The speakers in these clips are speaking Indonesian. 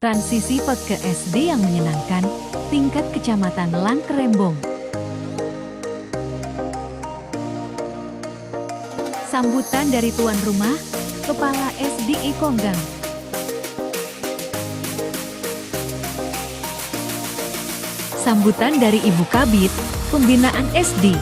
Transisi PEK ke SD yang menyenangkan, tingkat Kecamatan Langkerembong. Sambutan dari tuan rumah, Kepala SDI Konggang. Sambutan dari Ibu Kabid, Pembinaan SD.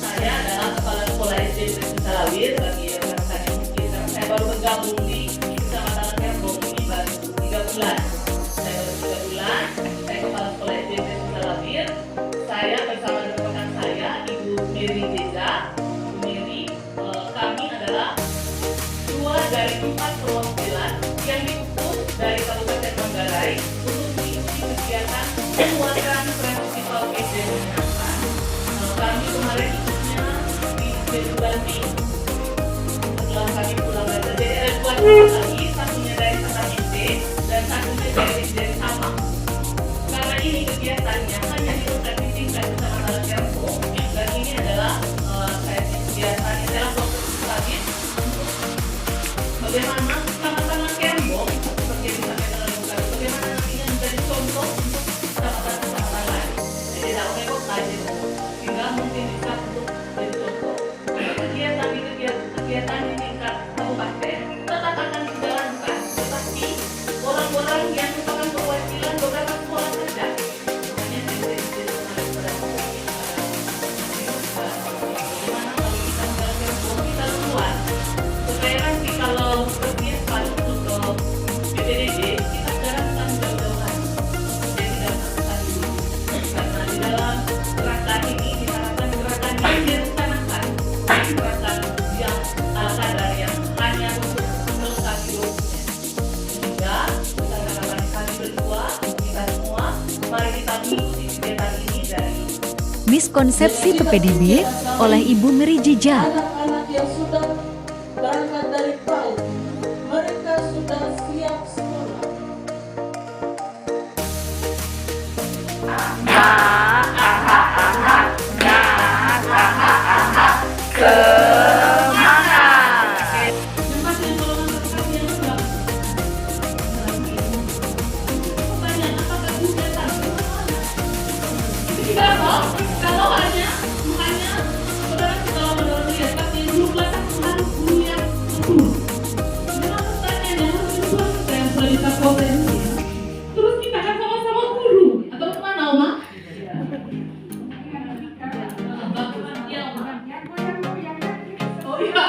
Saya adalah Kepala Sekolah SD Negeri Salawir. Bagi rekan-rekan yang mungkin saya baru bergabung di Kecamatan Langkerembong ini baru 3 bulan. Saya baru 3 bulan, saya Kepala Sekolah SD Negeri Salawir. Saya bersama rekan saya, Ibu Mary Jeza. Ibu Mary, kami adalah 2 dari 4 perwakilan yang diutus dari Kabupaten Manggarai untuk mengikuti kegiatan penguatan festival SD menyenangkan. Kami kemarin ikutnya di bulan Mei. Setelah kami pulang dari jadi ada 2 tempat lagi, satunya dari Sabang SD dan satunya dari Sabang. Karena ini kegiatannya hanya dilakukan di tingkat Kecamatan Langkerembong, dan ini adalah kegiatan yang telah fokus untuk bagaimana Kecamatan Langkerembong seperti yang disampaikan oleh Ibu Kabid, bagaimana nantinya menjadi contoh untuk kecamatan-kecamatan lain. Jadi tidak repot lagi, sehingga mungkin bisa untuk jadi contoh. Kegiatan di tingkat kabupaten tetap akan dijalankan, tetapi orang-orang yang merupakan perwakilan beberapa sekolah saja. Makanya saya jadi menarik pada bagaimana kalau kita menjalankan kita keluar supaya nanti kalau berpihak pada untuk PPDB kita jalankan jauh-jauhan. Jadi tidak melakukan dulu karena di dalam gerakan ini kita akan gerakan yang direncanakan, gerakan yang ala kadar yang hanya untuk melengkapi dokumen. Sehingga kita harapan kami berdua, kita semua, mari kita mengikuti kegiatan ini dari Miskonsepsi PPDB oleh Ibu Mary Jeza. Anak-anak yang sudah berangkat dari PAUD, mereka sudah siap sekolah. yang pasti golongan terkait yang sudah pertanyaan apakah sudah tahu itu juga kalau hanya saudara kalau menurut dia tapi belum satu harus guru yang memang pertanyaan yang harus dibuat yang sudah kita potensi terus kita akan sama-sama guru atau kemana Oma? Oh iya,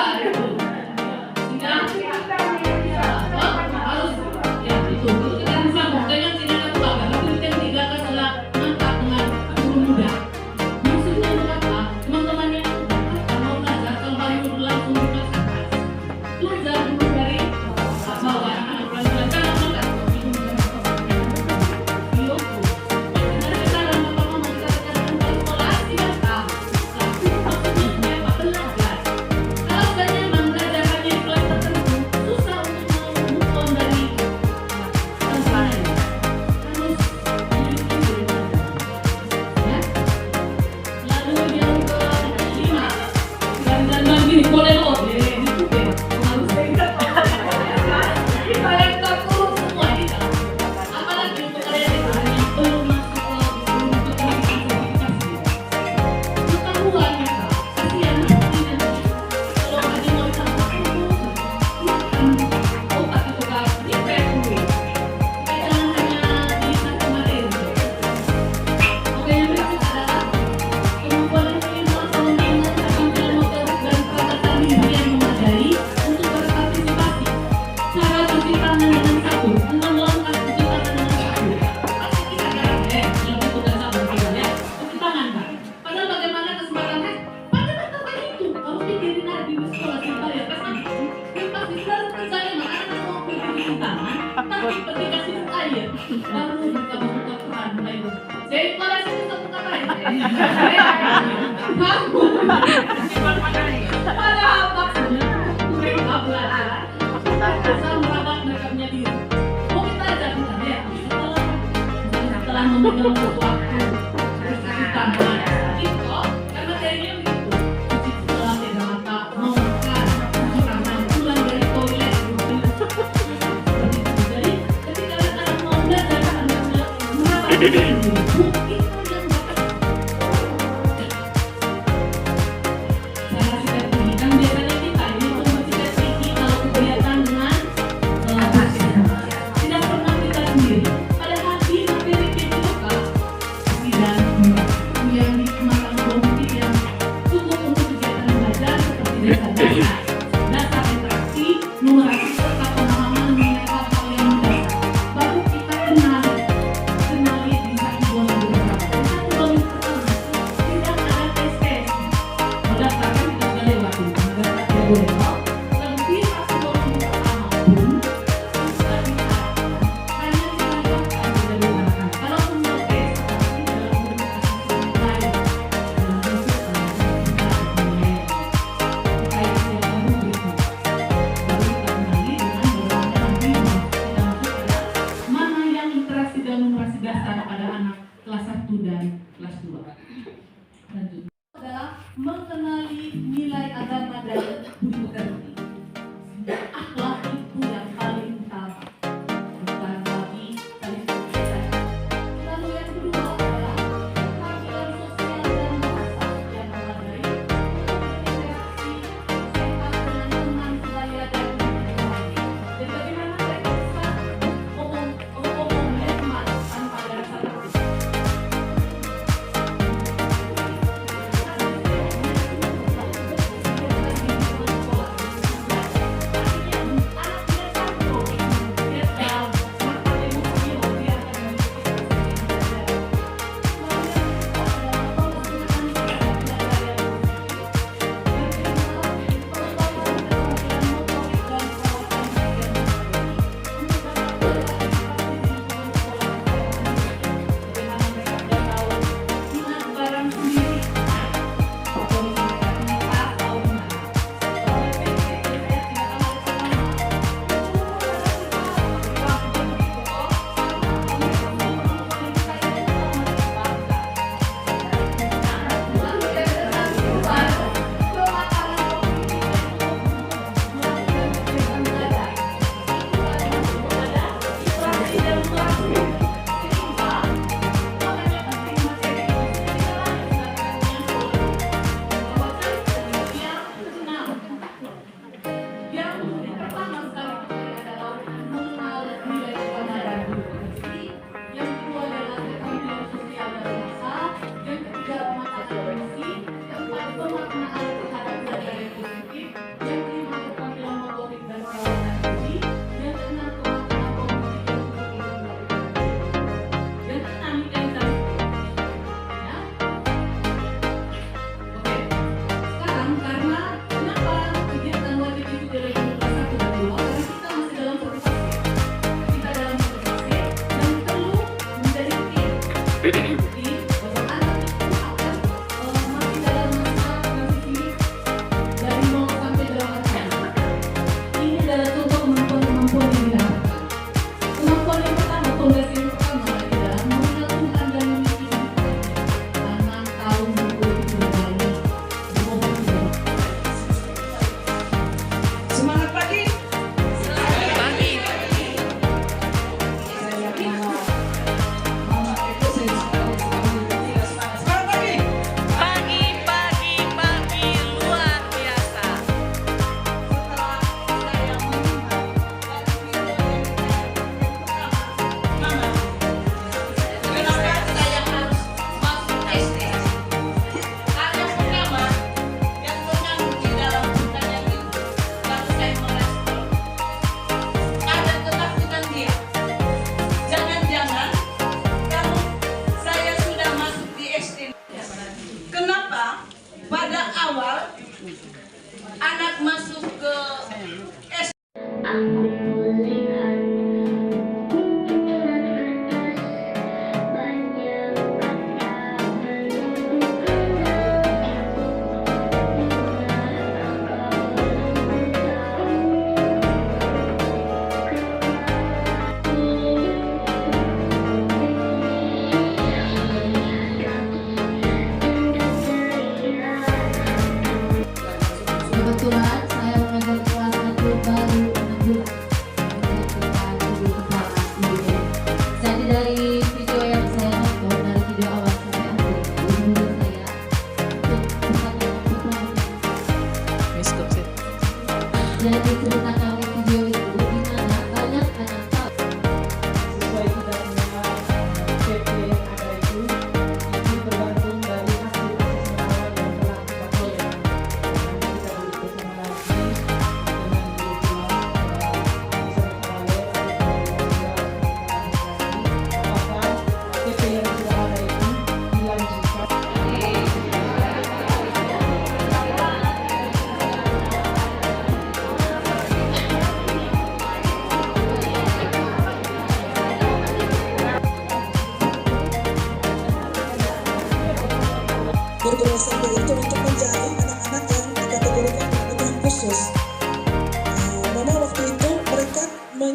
boleh loh, harus kita yang tak turun semua kita. Apalagi untuk kalian yang belum masuk ke pengetahuan mereka, kasihan nanti kalau ada mau disampaikan otak itu kan dipet dulu, jangan hanya di satu materi. Oke, yang berikut adalah kemampuan intelektual pembangunan keterampilan motorik dan peralatan diri yang memadai untuk berpartisipasi. Cara cuci tangan dengan sabun, 6 langkah cuci tangan dengan sabun. Pasti kita kan, lebih tugas sabun juga ya, cuci tangan kan. Padahal bagaimana kesempatan padahal tempat itu harus dikirim di sekolah sebentar ya, karena pasti selalu percaya anak-anak mau pergi cuci tangan, tapi pergi kasih air, baru buka peran mulai itu. Jadi kalau saya bisa buka peran, padahal maksudnya mereka belajar. memegang sesuatu terus kasih tangan gitu kan materinya begitu cuci setelah pegang mata mau makan cuci tangan pulang dari toilet jadi ketika anak mau belajar anaknya mengapa mungkin kalian dapat cara sikat gigi kan biasanya kita ini cuma sikat gigi kalau kegiatan dengan tidak pernah kita sendiri padahal di materi kita lokal dan yang dikenakan komisi yang cukup untuk kegiatan belajar seperti dasar interaksi, numerasi serta pemahaman mengenai hal-hal yang mendasar. Baru kita kenali desain bowling bersama. Desain bowling pertama tidak ada tes. Berdasarkan kita sudah lewatin, berdasarkan boleh tahu. Tapi pas bowling pertama pun sudah diarahkan. Hanya dilakukan tidak diarahkan. Kalau mau tes, pasti dalam bentuk asesmen lain. Dalam bentuk nilai. Supaya kita tahu berikut. Baru kita kenali dengan bagaimana nanti masuk pada mana yang literasi dan numerasi dasar pada anak kelas 1 dan kelas 2. Lanjut. Adalah mengenali nilai agama dan budi pekerti. Akhlak itu yang paling utama, bukan lagi kalimat kita. Lalu yang kedua adalah keterampilan sosial dan bahasa yang memadai untuk berinteraksi sehat dengan teman sebaya dan dunia lain. Dan bagaimana mereka bisa berteman tanpa ada rasa takut.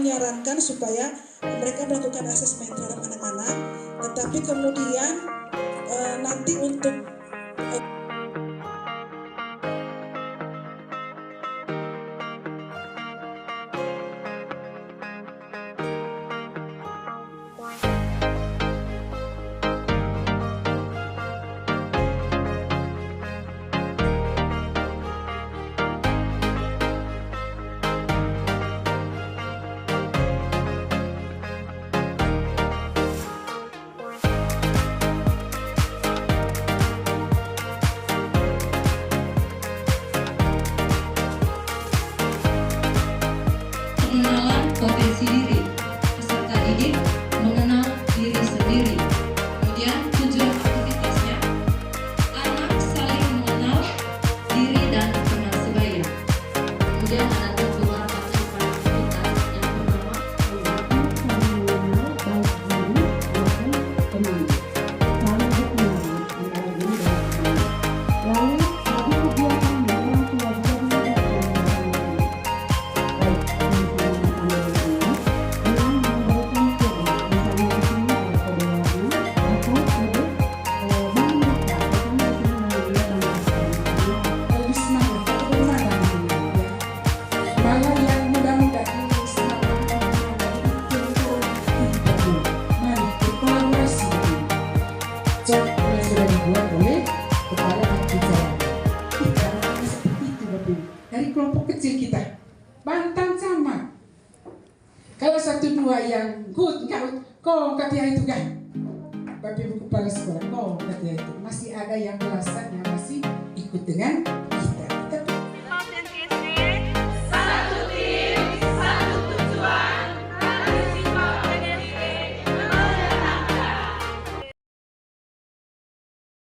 menyarankan supaya mereka melakukan asesmen terhadap anak-anak, tetapi kemudian nanti untuk pengenalan potensi diri, peserta didik mengenal diri sendiri. Kemudian tujuan aktivitasnya, anak saling mengenal diri dan kenal sebaya. Kemudian ada beberapa aktivitas yang pertama, dari kelompok kecil kita, bantang sama. Kalau 1-2 yang good, kau katanya itu kan, Bapak Ibu Kepala Sekolah, kau katanya itu masih ada yang belasan yang masih ikut dengan kita.